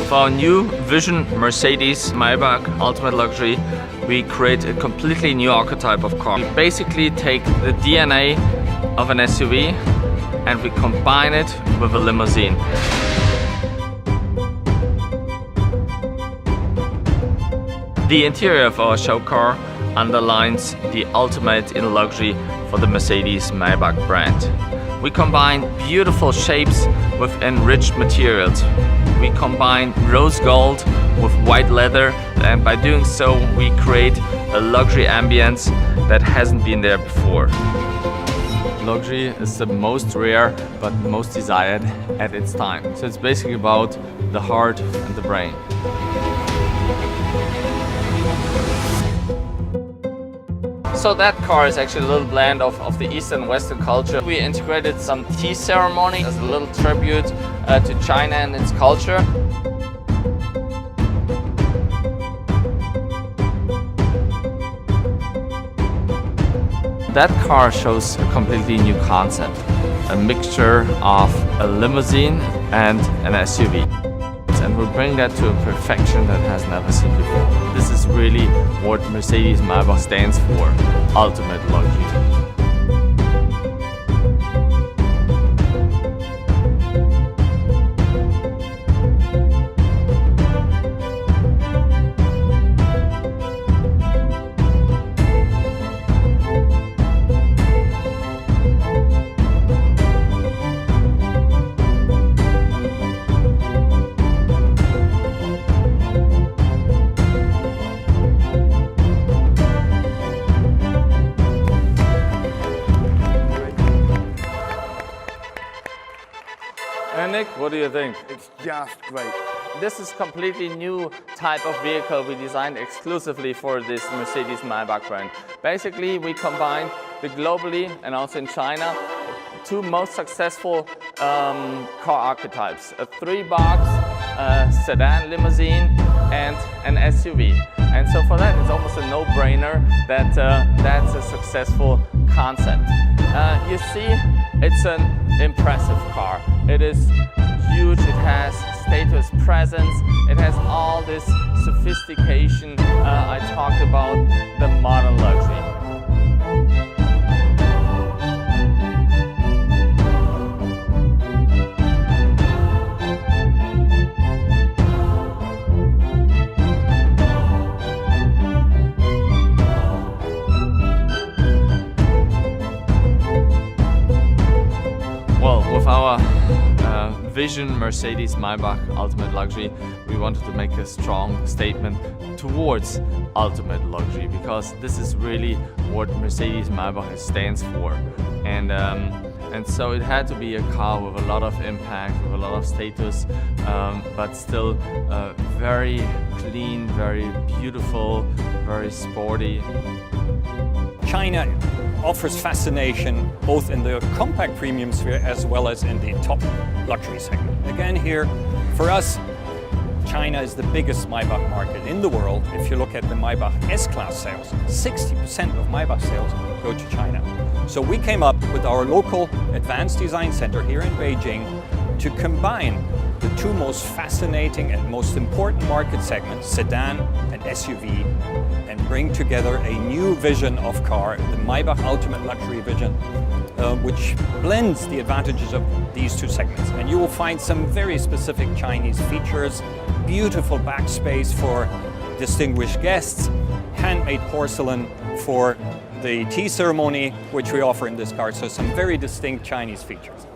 With our new Vision Mercedes Maybach Ultimate Luxury, we create a completely new archetype of car. We basically take the DNA of an SUV and we combine it with a limousine. The interior of our show car underlines the ultimate in luxury for the Mercedes Maybach brand. We combine beautiful shapes with enriched materials. We combine rose gold with white leather, and by doing so we create a luxury ambience that hasn't been there before. Luxury is the most rare but most desired at its time. So it's basically about the heart and the brain. So that car is actually a little blend of the Eastern and Western culture. We integrated some tea ceremony as a little tribute to China and its culture. That car shows a completely new concept, a mixture of a limousine and an SUV. And we'll bring that to a perfection that has never seen before. This is really what Mercedes Maybach stands for, ultimate luxury. And Nick, what do you think? It's just great. This is completely new type of vehicle we designed exclusively for this Mercedes Maybach brand. Basically, we combined the globally and also in China two most successful car archetypes: a 3-box sedan limousine and an SUV. And so for that, it's almost a no-brainer that that's a successful concept. You see, it's an impressive car. It is huge, it has status presence, it has all this sophistication I talked about, the modern luxury. Well, with our Vision Mercedes Maybach Ultimate Luxury, we wanted to make a strong statement towards ultimate luxury, because this is really what Mercedes Maybach stands for. And so it had to be a car with a lot of impact, with a lot of status, but still very clean, very beautiful, very sporty. China offers fascination both in the compact premium sphere as well as in the top luxury segment. Again here, for us, China is the biggest Maybach market in the world. If you look at the Maybach S-Class sales, 60% of Maybach sales go to China. So we came up with our local advanced design center here in Beijing to combine the two most fascinating and most important market segments, sedan and SUV, and bring together a new vision of car, the Maybach Ultimate Luxury Vision, which blends the advantages of these two segments. And you will find some very specific Chinese features, beautiful backspace for distinguished guests, handmade porcelain for the tea ceremony, which we offer in this car, so some very distinct Chinese features.